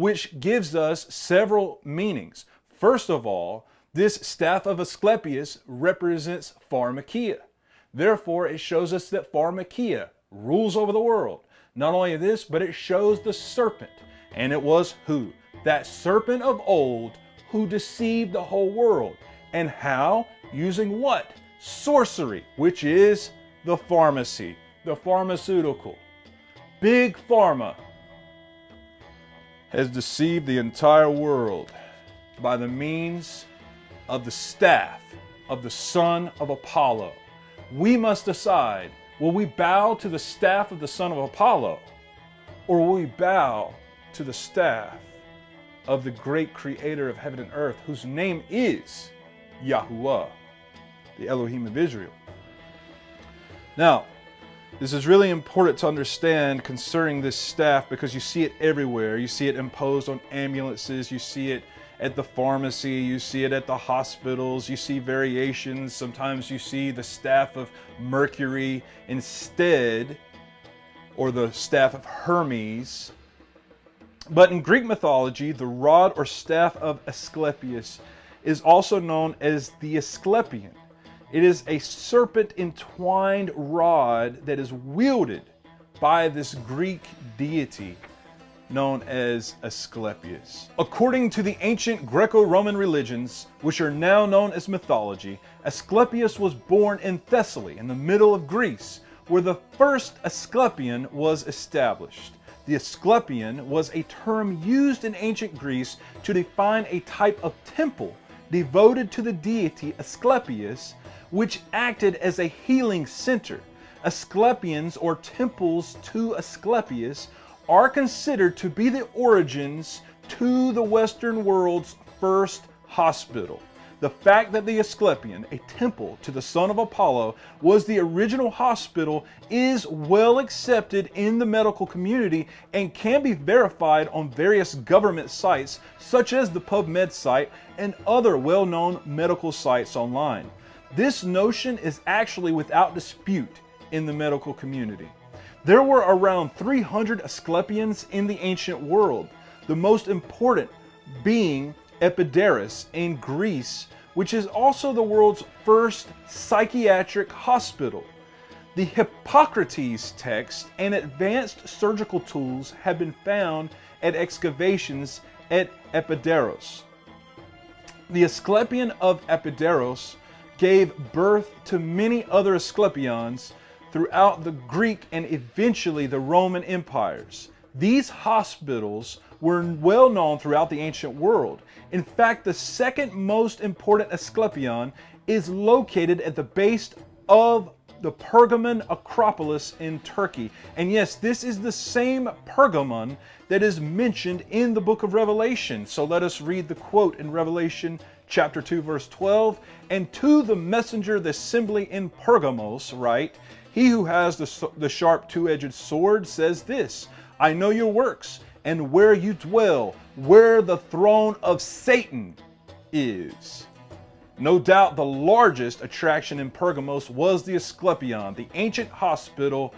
which gives us several meanings. First of all, this staff of Asclepius represents Pharmakia. Therefore, it shows us that Pharmakia rules over the world. Not only this, but it shows the serpent. And it was who? That serpent of old who deceived the whole world. And how? Using what? Sorcery, which is the pharmacy, the pharmaceutical. Big Pharma has deceived the entire world by the means of the staff of the son of Apollo. We must decide, will we bow to the staff of the son of Apollo, or will we bow to the staff of the great creator of heaven and earth, whose name is Yahuwah, the Elohim of Israel? Now, this is really important to understand concerning this staff, because you see it everywhere. You see it imposed on ambulances, you see it at the pharmacy, you see it at the hospitals, you see variations. Sometimes you see the staff of Mercury instead, or the staff of Hermes. But in Greek mythology, the rod or staff of Asclepius is also known as the Asclepian. It is a serpent entwined rod that is wielded by this Greek deity known as Asclepius. According to the ancient Greco-Roman religions, which are now known as mythology, Asclepius was born in Thessaly, in the middle of Greece, where the first Asclepian was established. The Asclepian was a term used in ancient Greece to define a type of temple devoted to the deity Asclepius, which acted as a healing center. Asclepians, or temples to Asclepius, are considered to be the origins to the Western world's first hospital. The fact that the Asclepian, a temple to the son of Apollo, was the original hospital is well accepted in the medical community and can be verified on various government sites such as the PubMed site and other well-known medical sites online. This notion is actually without dispute in the medical community. There were around 300 Asclepians in the ancient world, the most important being Epidaurus in Greece, which is also the world's first psychiatric hospital. The Hippocrates text and advanced surgical tools have been found at excavations at Epidaurus. The Asclepian of Epidaurus gave birth to many other Asclepions throughout the Greek and eventually the Roman empires. These hospitals were well known throughout the ancient world. In fact, the second most important Asclepion is located at the base of the Pergamon Acropolis in Turkey. And yes, this is the same Pergamon that is mentioned in the book of Revelation. So let us read the quote in Revelation chapter 2, verse 12. And to the messenger of the assembly in Pergamos write, he who has the sharp two-edged sword says this, I know your works, and where you dwell, where the throne of Satan is. No doubt the largest attraction in Pergamos was the Asclepion, the ancient hospital,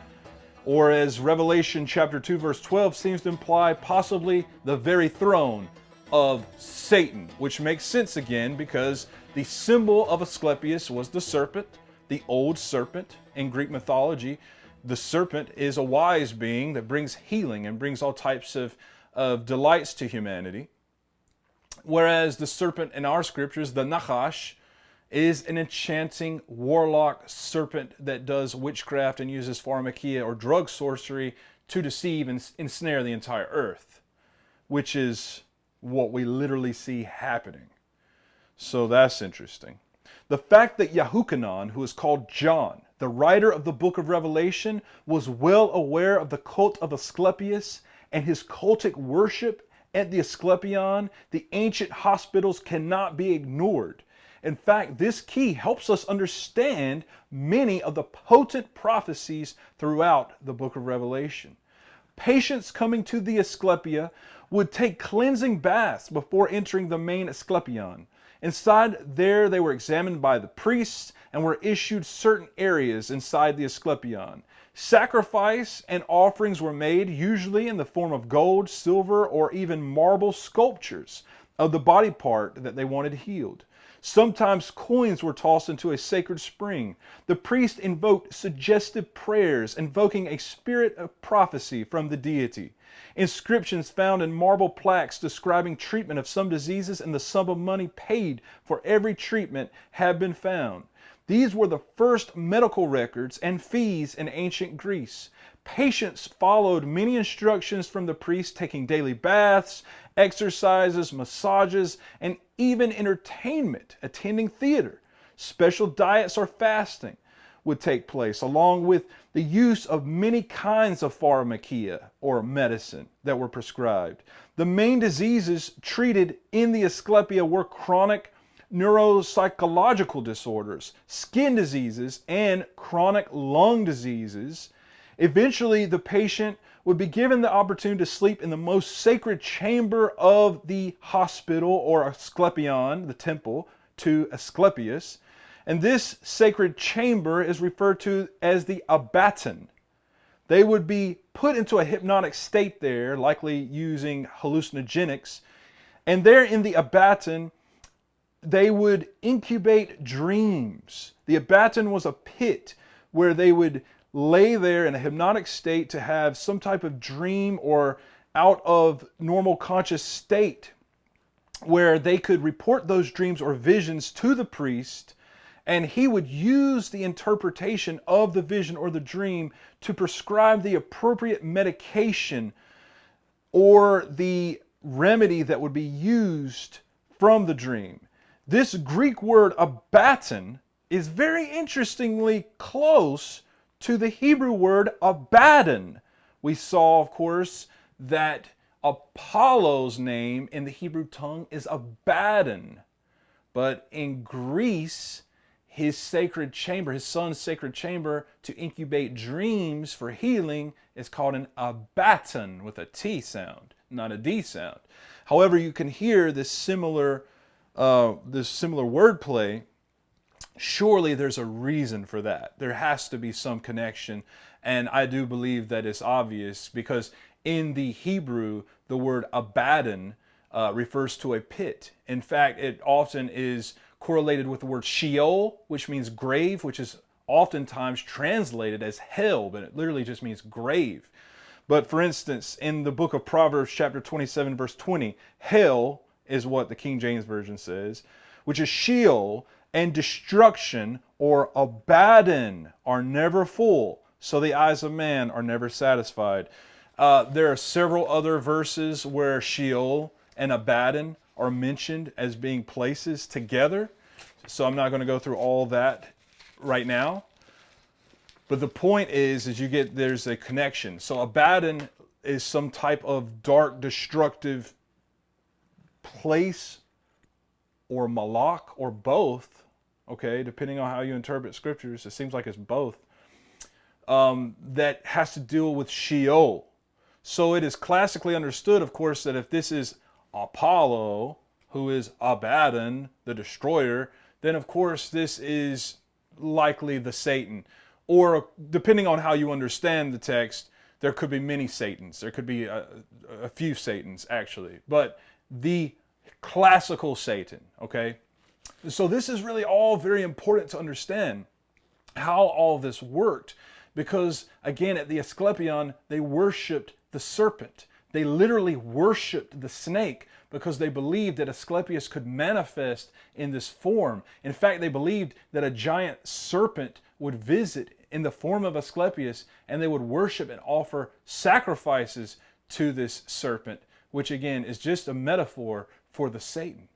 or as Revelation chapter 2 verse 12 seems to imply, possibly the very throne of Satan, which makes sense again because the symbol of Asclepius was the serpent, the old serpent. In Greek mythology, the serpent is a wise being that brings healing and brings all types of delights to humanity. Whereas the serpent in our scriptures, the Nachash, is an enchanting warlock serpent that does witchcraft and uses pharmakia or drug sorcery to deceive and ensnare the entire earth, which is what we literally see happening. So that's interesting. The fact that Yahuchanan, who is called John, the writer of the book of Revelation, was well aware of the cult of Asclepius and his cultic worship at the Asclepion, the ancient hospitals cannot be ignored. In fact, this key helps us understand many of the potent prophecies throughout the book of Revelation. Patients coming to the Asclepia would take cleansing baths before entering the main Asclepion. Inside there, they were examined by the priests and were issued certain areas inside the Asclepion. Sacrifice and offerings were made, usually in the form of gold, silver, or even marble sculptures of the body part that they wanted healed. Sometimes coins were tossed into a sacred spring. The priest invoked suggestive prayers, invoking a spirit of prophecy from the deity. Inscriptions found in marble plaques describing treatment of some diseases and the sum of money paid for every treatment have been found. These were the first medical records and fees in ancient Greece. Patients followed many instructions from the priest, taking daily baths, exercises, massages, and even entertainment, attending theater. Special diets or fasting would take place, along with the use of many kinds of pharmakia, or medicine, that were prescribed. The main diseases treated in the Asclepia were chronic neuropsychological disorders, skin diseases, and chronic lung diseases. Eventually, the patient would be given the opportunity to sleep in the most sacred chamber of the hospital, or Asclepion, the temple to Asclepius. And this sacred chamber is referred to as the abaton. They would be put into a hypnotic state there, likely using hallucinogenics. And there in the abaton, they would incubate dreams. The abaton was a pit where they would lay there in a hypnotic state to have some type of dream or out of normal conscious state, where they could report those dreams or visions to the priest, and he would use the interpretation of the vision or the dream to prescribe the appropriate medication or the remedy that would be used from the dream. This Greek word abaton is very interestingly close to the Hebrew word Abaddon. We saw, of course, that Apollo's name in the Hebrew tongue is Abaddon. But in Greece, his sacred chamber, his son's sacred chamber to incubate dreams for healing, is called an abaton with a T sound, not a D sound. However, you can hear this similar wordplay. Surely there's a reason for that. There has to be some connection, and I do believe that it's obvious, because in the Hebrew, the word Abaddon refers to a pit. In fact, it often is correlated with the word Sheol, which means grave, which is oftentimes translated as hell, but it literally just means grave. But for instance, in the book of Proverbs, chapter 27, verse 20, hell is what the King James Version says, which is Sheol, and destruction, or Abaddon, are never full, so the eyes of man are never satisfied. There are several other verses where Sheol and Abaddon are mentioned as being places together, so I'm not going to go through all that right now. But the point is there's a connection. So Abaddon is some type of dark, destructive place, or malak, or both, okay, depending on how you interpret scriptures. It seems like it's both, that has to deal with Sheol. So it is classically understood, of course, that if this is Apollo, who is Abaddon, the destroyer, then of course this is likely the Satan. Or depending on how you understand the text, there could be many Satans. There could be a few Satans, actually. But the classical Satan, okay? So this is really all very important to understand how all this worked, because again, at the Asclepion, they worshipped the serpent. They literally worshipped the snake because they believed that Asclepius could manifest in this form. In fact, they believed that a giant serpent would visit in the form of Asclepius, and they would worship and offer sacrifices to this serpent, which again is just a metaphor for the Satan.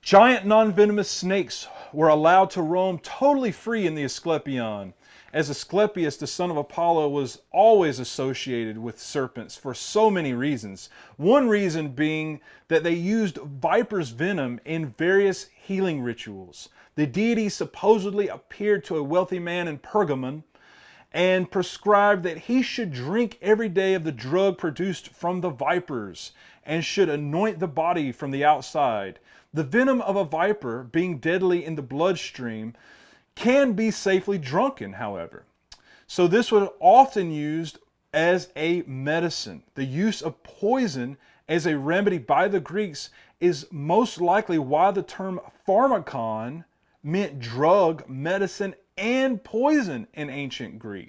Giant non-venomous snakes were allowed to roam totally free in the Asclepion, as Asclepius, the son of Apollo, was always associated with serpents for so many reasons. One reason being that they used viper's venom in various healing rituals. The deity supposedly appeared to a wealthy man in Pergamon and prescribed that he should drink every day of the drug produced from the vipers, and should anoint the body from the outside. The venom of a viper, being deadly in the bloodstream, can be safely drunken, however. So this was often used as a medicine. The use of poison as a remedy by the Greeks is most likely why the term pharmakon meant drug, medicine, and poison in ancient Greek.